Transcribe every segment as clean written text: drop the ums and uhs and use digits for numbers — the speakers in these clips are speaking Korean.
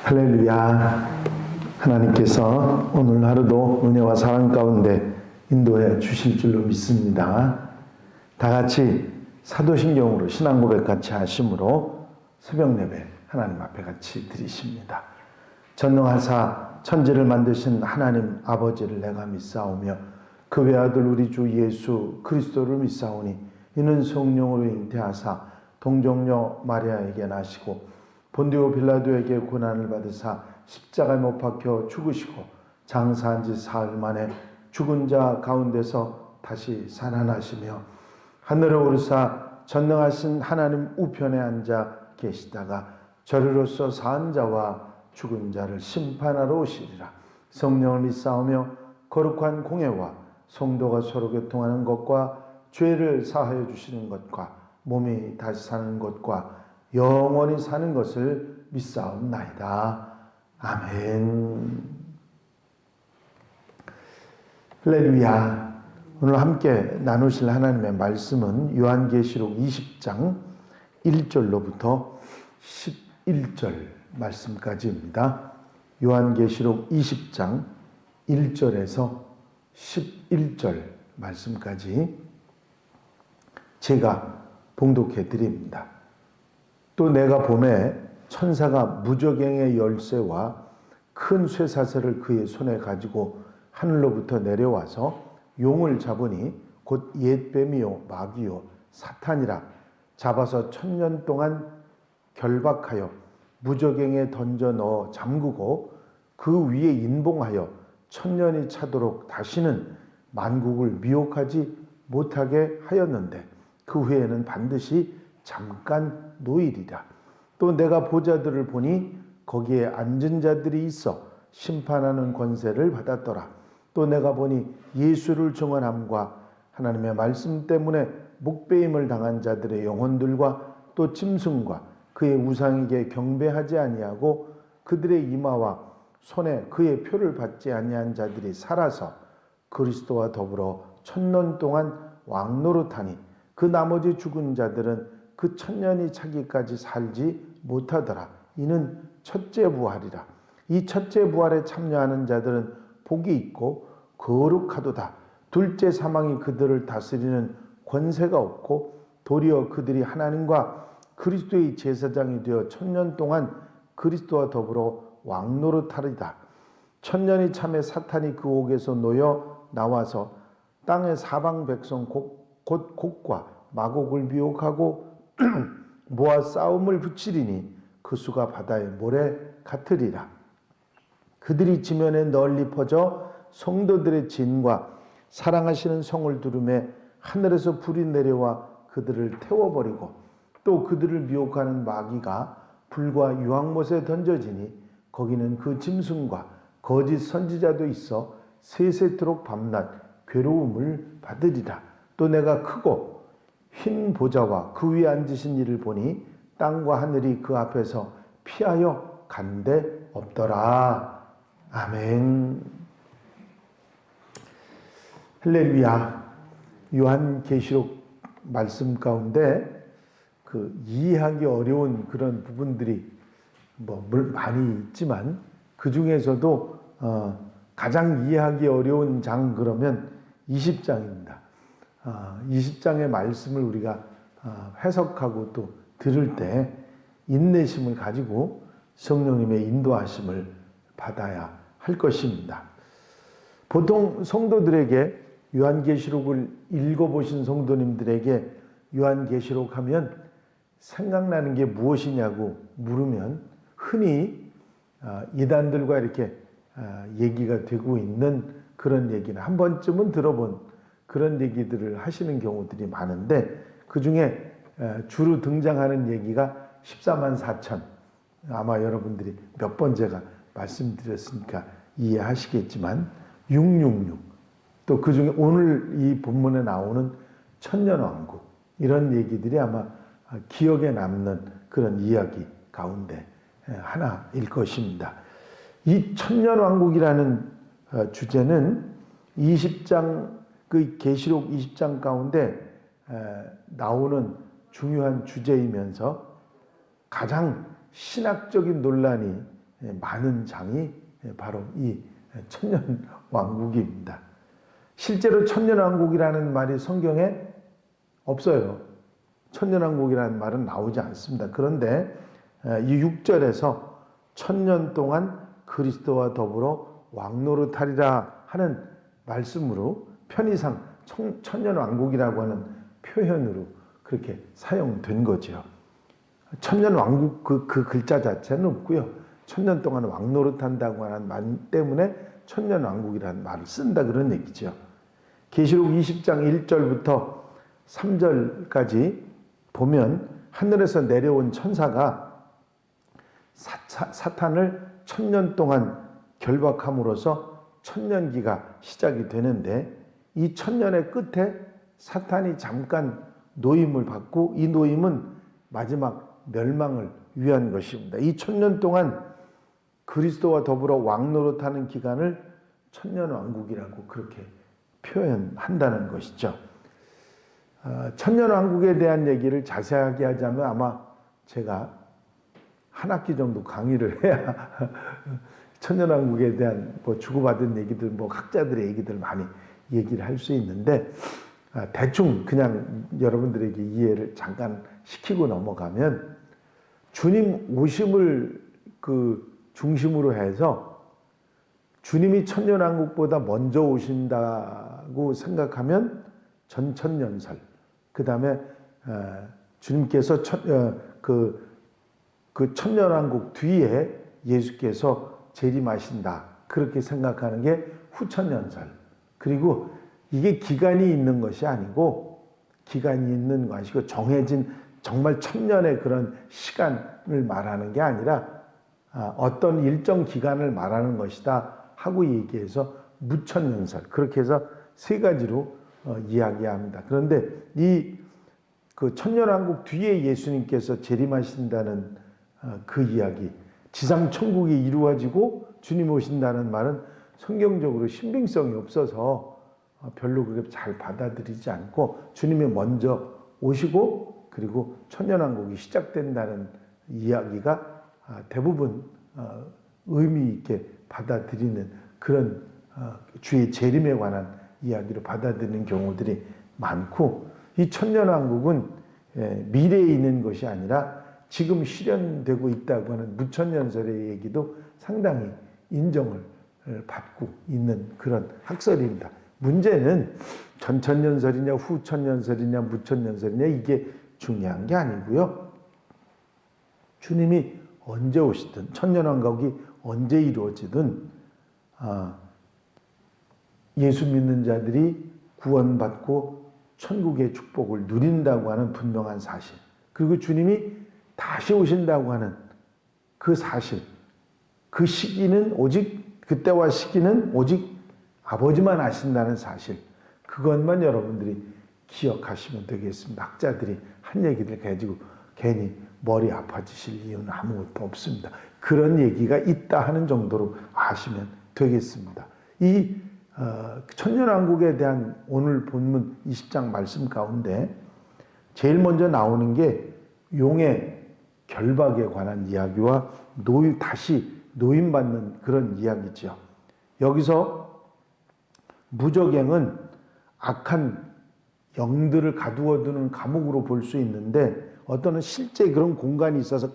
할렐루야. 하나님께서 오늘 하루도 은혜와 사랑 가운데 인도해 주실 줄로 믿습니다. 다 같이 사도신경으로 신앙 고백 같이 하심으로 새벽 예배 하나님 앞에 같이 드리십니다. 전능하사 천지를 만드신 하나님 아버지를 내가 믿사오며 그 외아들 우리 주 예수 그리스도를 믿사오니 이는 성령으로 잉태하사 동정녀 마리아에게 나시고 본디오 빌라도에게 고난을 받으사 십자가에 못 박혀 죽으시고 장사한 지 사흘 만에 죽은 자 가운데서 다시 살아나시며 하늘에 오르사 전능하신 하나님 우편에 앉아 계시다가 저리로서 산 자와 죽은 자를 심판하러 오시리라. 성령을 믿사오며 거룩한 공예와 성도가 서로 교통하는 것과 죄를 사하여 주시는 것과 몸이 다시 사는 것과 영원히 사는 것을 믿사옵나이다. 아멘. 할렐루야. 오늘 함께 나누실 하나님의 말씀은 요한계시록 20장 1절로부터 11절 말씀까지입니다. 요한계시록 20장 1절에서 11절 말씀까지 제가 봉독해 드립니다. 또 내가 보매 천사가 무저갱의 열쇠와 큰 쇠사슬을 그의 손에 가지고 하늘로부터 내려와서 용을 잡으니 곧 옛뱀이요 마귀요 사탄이라 잡아서 1000년 동안 결박하여 무저갱에 던져 넣어 잠그고 그 위에 인봉하여 1000년이 차도록 다시는 만국을 미혹하지 못하게 하였는데 그 후에는 반드시 잠깐 노일이라. 또 내가 보좌들을 보니 거기에 앉은 자들이 있어 심판하는 권세를 받았더라. 또 내가 보니 예수를 증언함과 하나님의 말씀 때문에 목배임을 당한 자들의 영혼들과 또 짐승과 그의 우상에게 경배하지 아니하고 그들의 이마와 손에 그의 표를 받지 아니한 자들이 살아서 그리스도와 더불어 1000년 동안 왕노릇하니 그 나머지 죽은 자들은 그 1000년이 차기까지 살지 못하더라. 이는 첫째 부활이라. 이 첫째 부활에 참여하는 자들은 복이 있고 거룩하도다. 둘째 사망이 그들을 다스리는 권세가 없고 도리어 그들이 하나님과 그리스도의 제사장이 되어 1000년 동안 그리스도와 더불어 왕노릇하리다. 1000년이 참에 사탄이 그 옥에서 놓여 나와서 땅의 사방 백성 곧 곡과 마곡을 미혹하고 모아 싸움을 붙이리니 그 수가 바다의 모래 같으리라. 그들이 지면에 널리 퍼져 성도들의 진과 사랑하시는 성을 두르매 하늘에서 불이 내려와 그들을 태워버리고 또 그들을 미혹하는 마귀가 불과 유황못에 던져지니 거기는 그 짐승과 거짓 선지자도 있어 세세토록 밤낮 괴로움을 받으리라. 또 내가 크고 흰 보좌와 그 위에 앉으신 이를 보니 땅과 하늘이 그 앞에서 피하여 간데 없더라. 아멘. 할렐루야. 요한계시록 말씀 가운데 그 이해하기 어려운 그런 부분들이 많이 있지만 그 중에서도 가장 이해하기 어려운 장 그러면 20장입니다. 20장의 말씀을 우리가 해석하고 또 들을 때 인내심을 가지고 성령님의 인도하심을 받아야 할 것입니다. 보통 성도들에게 요한계시록을 읽어보신 성도님들에게 요한계시록 하면 생각나는 게 무엇이냐고 물으면 흔히 이단들과 이렇게 얘기가 되고 있는 그런 얘기는 한 번쯤은 들어본 그런 얘기들을 하시는 경우들이 많은데 그 중에 주로 등장하는 얘기가 14만 4천 아마 여러분들이 몇 번 제가 말씀드렸으니까 이해하시겠지만 666 또 그 중에 오늘 이 본문에 나오는 천년왕국 이런 얘기들이 아마 기억에 남는 그런 이야기 가운데 하나일 것입니다. 이 천년왕국이라는 주제는 20장 그 계시록 20장 가운데 나오는 중요한 주제이면서 가장 신학적인 논란이 많은 장이 바로 이 천년왕국입니다. 실제로 천년왕국이라는 말이 성경에 없어요. 천년왕국이라는 말은 나오지 않습니다. 그런데 이 6절에서 천년 동안 그리스도와 더불어 왕노릇하리라 하는 말씀으로 편의상 천년왕국이라고 하는 표현으로 그렇게 사용된 거죠. 천년왕국 그 글자 자체는 없고요. 천년 동안 왕노릇한다고 하는 말 때문에 천년왕국이라는 말을 쓴다 그런 얘기죠. 계시록 20장 1절부터 3절까지 보면 하늘에서 내려온 천사가 사탄을 천년 동안 결박함으로써 천년기가 시작이 되는데 이 천년의 끝에 사탄이 잠깐 노임을 받고 이 노임은 마지막 멸망을 위한 것입니다. 이 천년 동안 그리스도와 더불어 왕노릇하는 기간을 천년왕국이라고 그렇게 표현한다는 것이죠. 천년왕국에 대한 얘기를 자세하게 하자면 아마 제가 한 학기 정도 강의를 해야 천년왕국에 대한 주고받은 얘기들, 학자들의 얘기들 많이 얘기를 할 수 있는데 대충 그냥 여러분들에게 이해를 잠깐 시키고 넘어가면 주님 오심을 중심으로 해서 주님이 천년왕국보다 먼저 오신다고 생각하면 전천년설, 그 다음에 주님께서 그 천년왕국 뒤에 예수께서 재림하신다 그렇게 생각하는 게 후천년설. 그리고 이게 기간이 있는 것이 아니고 기간이 있는 것이고 정해진 정말 천년의 그런 시간을 말하는 게 아니라 어떤 일정 기간을 말하는 것이다 하고 얘기해서 무천년설, 그렇게 해서 세 가지로 이야기합니다. 그런데 그 천년왕국 뒤에 예수님께서 재림하신다는 그 이야기, 지상 천국이 이루어지고 주님 오신다는 말은 성경적으로 신빙성이 없어서 별로 그렇게 잘 받아들이지 않고 주님이 먼저 오시고 그리고 천년왕국이 시작된다는 이야기가 대부분 의미 있게 받아들이는 그런 주의 재림에 관한 이야기로 받아들이는 경우들이 많고, 이 천년왕국은 미래에 있는 것이 아니라 지금 실현되고 있다고 하는 무천년설의 얘기도 상당히 인정을 받고 있는 그런 학설입니다. 문제는 전천년설이냐 후천년설이냐 무천년설이냐 이게 중요한 게 아니고요. 주님이 언제 오시든 천년왕국이 언제 이루어지든 예수 믿는 자들이 구원받고 천국의 축복을 누린다고 하는 분명한 사실, 그리고 주님이 다시 오신다고 하는 그 사실, 그 시기는 오직 그때와 시기는 오직 아버지만 아신다는 사실, 그것만 여러분들이 기억하시면 되겠습니다. 학자들이 한 얘기를 가지고 괜히 머리 아파지실 이유는 아무것도 없습니다. 그런 얘기가 있다 하는 정도로 아시면 되겠습니다. 이 천년왕국에 대한 오늘 본문 20장 말씀 가운데 제일 먼저 나오는 게 용의 결박에 관한 이야기와 다시 노임받는 그런 이야기죠. 여기서 무저갱은 악한 영들을 가두어두는 감옥으로 볼 수 있는데 어떤 실제 그런 공간이 있어서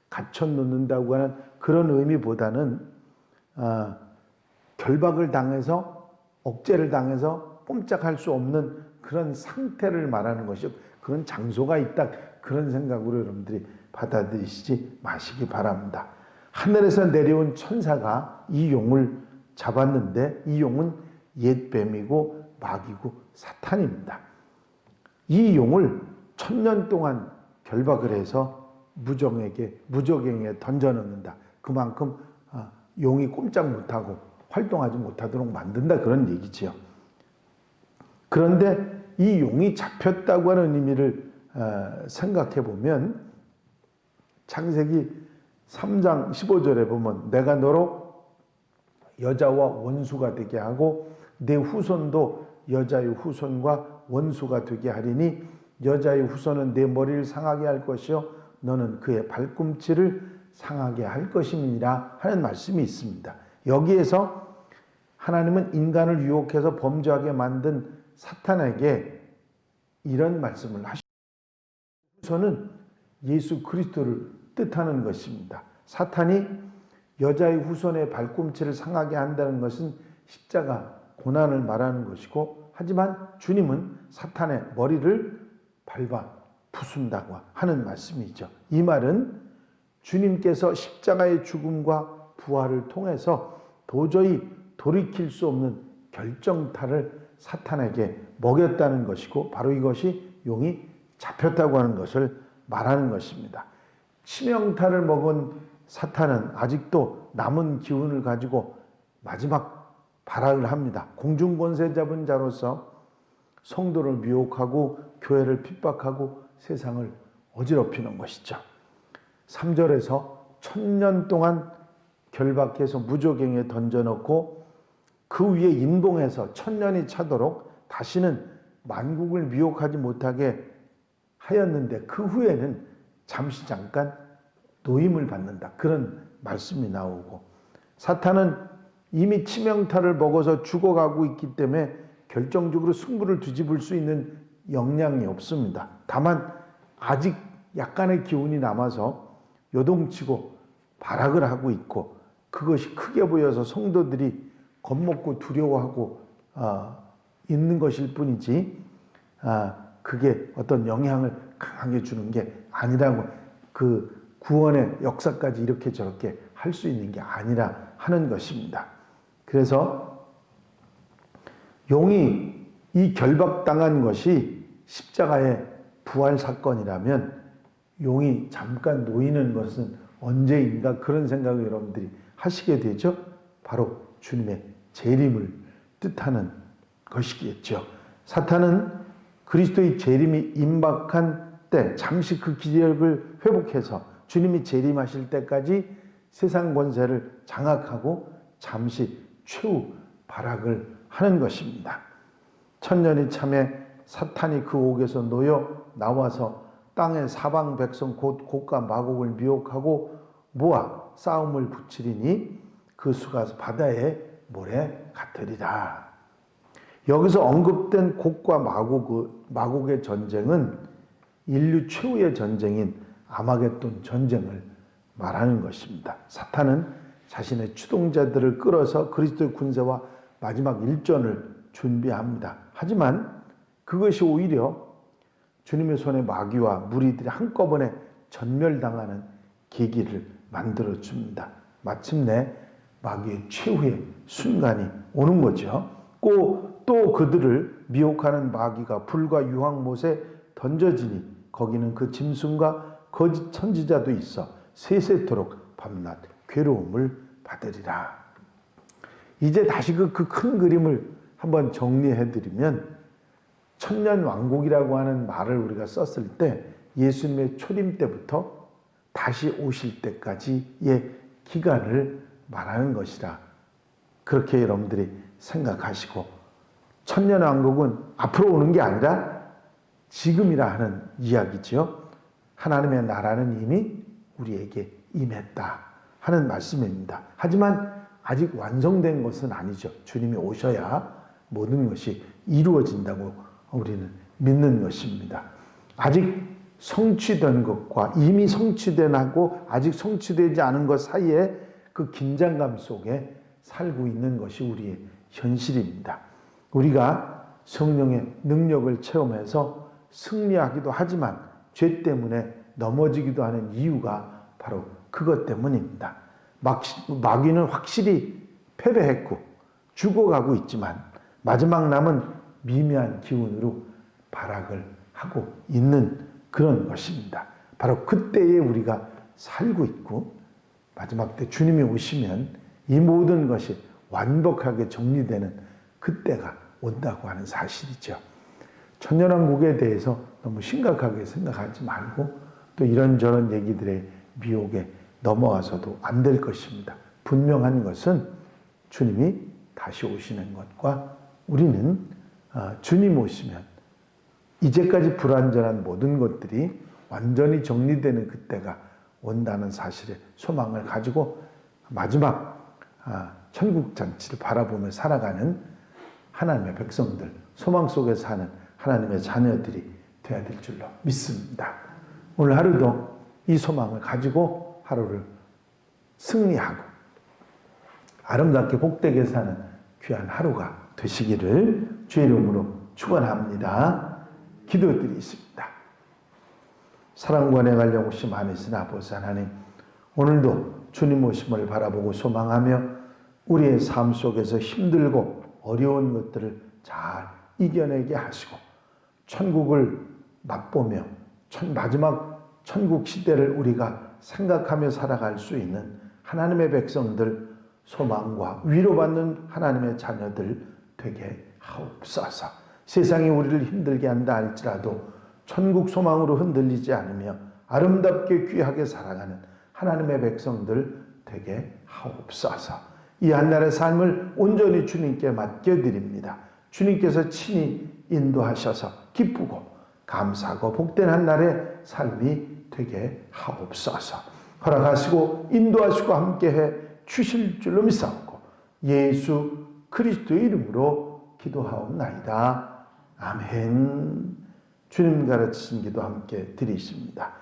갇혀놓는다고 하는 그런 의미보다는 결박을 당해서 억제를 당해서 꼼짝할 수 없는 그런 상태를 말하는 것이죠. 그런 장소가 있다, 그런 생각으로 여러분들이 받아들이시지 마시기 바랍니다. 하늘에서 내려온 천사가 이 용을 잡았는데 이 용은 옛 뱀이고 마귀고 사탄입니다. 이 용을 천년 동안 결박을 해서 무저갱에 던져넣는다. 그만큼 용이 꼼짝 못하고 활동하지 못하도록 만든다, 그런 얘기지요. 그런데 이 용이 잡혔다고 하는 의미를 생각해 보면 창세기 3장 15절에 보면 내가 너로 여자와 원수가 되게 하고 내 후손도 여자의 후손과 원수가 되게 하리니 여자의 후손은 내 머리를 상하게 할 것이요 너는 그의 발꿈치를 상하게 할 것임이니라 하는 말씀이 있습니다. 여기에서 하나님은 인간을 유혹해서 범죄하게 만든 사탄에게 이런 말씀을 하시고, 후손은 예수 그리스도를 뜻하는 것입니다. 사탄이 여자의 후손의 발꿈치를 상하게 한다는 것은 십자가 고난을 말하는 것이고, 하지만 주님은 사탄의 머리를 밟아 부순다고 하는 말씀이죠. 이 말은 주님께서 십자가의 죽음과 부활을 통해서 도저히 돌이킬 수 없는 결정타를 사탄에게 먹였다는 것이고, 바로 이것이 용이 잡혔다고 하는 것을 말하는 것입니다. 치명타를 먹은 사탄은 아직도 남은 기운을 가지고 마지막 발악을 합니다. 공중권세 잡은 자로서 성도를 미혹하고 교회를 핍박하고 세상을 어지럽히는 것이죠. 3절에서 1000년 동안 결박해서 무저갱에 던져놓고 그 위에 인봉해서 1000년이 차도록 다시는 만국을 미혹하지 못하게 하였는데, 그 후에는 잠시 잠깐 노임을 받는다, 그런 말씀이 나오고, 사탄은 이미 치명타를 먹어서 죽어가고 있기 때문에 결정적으로 승부를 뒤집을 수 있는 역량이 없습니다. 다만 아직 약간의 기운이 남아서 요동치고 발악을 하고 있고, 그것이 크게 보여서 성도들이 겁먹고 두려워하고 있는 것일 뿐이지, 그게 어떤 영향을 강하게 주는 게 아니라고, 그 구원의 역사까지 이렇게 저렇게 할 수 있는 게 아니라 하는 것입니다. 그래서 용이 이 결박당한 것이 십자가의 부활 사건이라면 용이 잠깐 놓이는 것은 언제인가, 그런 생각을 여러분들이 하시게 되죠. 바로 주님의 재림을 뜻하는 것이겠죠. 사탄은 그리스도의 재림이 임박한 때 잠시 그 기력을 회복해서 주님이 재림하실 때까지 세상 권세를 장악하고 잠시 최후 발악을 하는 것입니다. 1000년이 참에 사탄이 그 옥에서 놓여 나와서 땅의 사방 백성 곧 곡과 마곡을 미혹하고 모아 싸움을 붙이리니 그 수가 바다의 모래 같으리라. 여기서 언급된 곡과 마곡의 전쟁은 인류 최후의 전쟁인 아마겟돈 전쟁을 말하는 것입니다. 사탄은 자신의 추동자들을 끌어서 그리스도의 군대와 마지막 일전을 준비합니다. 하지만 그것이 오히려 주님의 손에 마귀와 무리들이 한꺼번에 전멸당하는 계기를 만들어줍니다. 마침내 마귀의 최후의 순간이 오는 거죠. 또 그들을 미혹하는 마귀가 불과 유황못에 던져지니 거기는 그 짐승과 거짓 선지자도 있어 세세토록 밤낮 괴로움을 받으리라. 이제 다시 그 큰 그림을 한번 정리해드리면, 천년왕국이라고 하는 말을 우리가 썼을 때 예수님의 초림 때부터 다시 오실 때까지의 기간을 말하는 것이라, 그렇게 여러분들이 생각하시고, 천년왕국은 앞으로 오는 게 아니라 지금이라 하는 이야기죠. 하나님의 나라는 이미 우리에게 임했다 하는 말씀입니다. 하지만 아직 완성된 것은 아니죠. 주님이 오셔야 모든 것이 이루어진다고 우리는 믿는 것입니다. 아직 성취된 것과 이미 성취된 하고 아직 성취되지 않은 것 사이에 그 긴장감 속에 살고 있는 것이 우리의 현실입니다. 우리가 성령의 능력을 체험해서 승리하기도 하지만 죄 때문에 넘어지기도 하는 이유가 바로 그것 때문입니다. 마귀는 확실히 패배했고 죽어가고 있지만 마지막 남은 미미한 기운으로 발악을 하고 있는 그런 것입니다. 바로 그때에 우리가 살고 있고, 마지막 때 주님이 오시면 이 모든 것이 완벽하게 정리되는 그때가 온다고 하는 사실이죠. 천년왕국에 대해서 너무 심각하게 생각하지 말고 또 이런저런 얘기들의 미혹에 넘어가서도 안 될 것입니다. 분명한 것은 주님이 다시 오시는 것과 우리는 주님 오시면 이제까지 불완전한 모든 것들이 완전히 정리되는 그때가 온다는 사실에 소망을 가지고 마지막 천국 잔치를 바라보며 살아가는 하나님의 백성들, 소망 속에 사는 하나님의 자녀들이 되어야 될 줄로 믿습니다. 오늘 하루도 이 소망을 가지고 하루를 승리하고 아름답게 복되게 사는 귀한 하루가 되시기를 주의 이름으로 축원합니다. 기도드리겠습니다. 사랑과 내가 영우심 안에서 아버지 하나님, 오늘도 주님 오심을 바라보고 소망하며 우리의 삶 속에서 힘들고 어려운 것들을 잘 이겨내게 하시고 천국을 맛보며 마지막 천국 시대를 우리가 생각하며 살아갈 수 있는 하나님의 백성들, 소망과 위로받는 하나님의 자녀들 되게 하옵소서. 세상이 우리를 힘들게 한다 할지라도 천국 소망으로 흔들리지 않으며 아름답게 귀하게 살아가는 하나님의 백성들 되게 하옵소서. 이 한날의 삶을 온전히 주님께 맡겨드립니다. 주님께서 친히 인도하셔서 기쁘고 감사하고 복된 한날의 삶이 되게 하옵소서. 허락하시고 인도하시고 함께해 주실 줄로 믿사옵고 예수 그리스도의 이름으로 기도하옵나이다. 아멘. 주님 가르치신 기도 함께 드리십니다.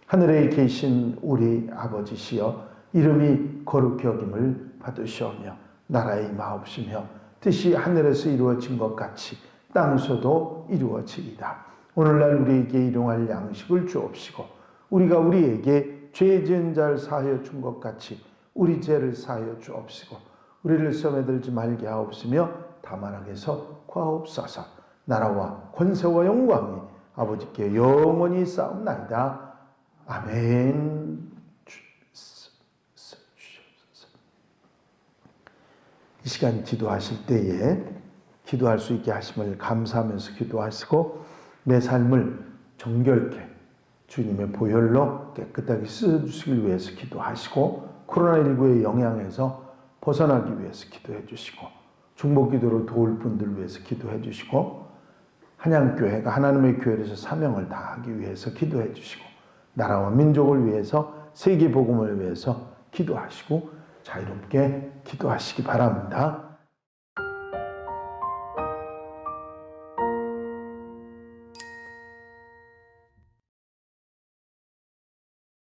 하늘에 계신 우리 아버지시여, 이름이 거룩히 여김을 받으시오며 나라의 임하옵시며 뜻이 하늘에서 이루어진 것 같이 땅에서도 이루어지이다. 오늘날 우리에게 일용할 양식을 주옵시고 우리가 우리에게 죄 지은 자를 사하여 준 것 같이 우리 죄를 사하여 주옵시고 우리를 시험에 들지 말게 하옵시며 다만 악에서 구하옵소서. 나라와 권세와 영광이 아버지께 영원히 싸움나이다. 아멘. 이 시간 기도하실 때에 기도할 수 있게 하심을 감사하면서 기도하시고 내 삶을 정결케 주님의 보혈로 깨끗하게 씻어주시기 위해서 기도하시고 코로나19의 영향에서 벗어나기 위해서 기도해 주시고 중보기도로 도울 분들을 위해서 기도해 주시고 한양교회가 하나님의 교회에서 사명을 다하기 위해서 기도해 주시고 나라와 민족을 위해서 세계복음을 위해서 기도하시고 자유롭게 기도하시기 바랍니다.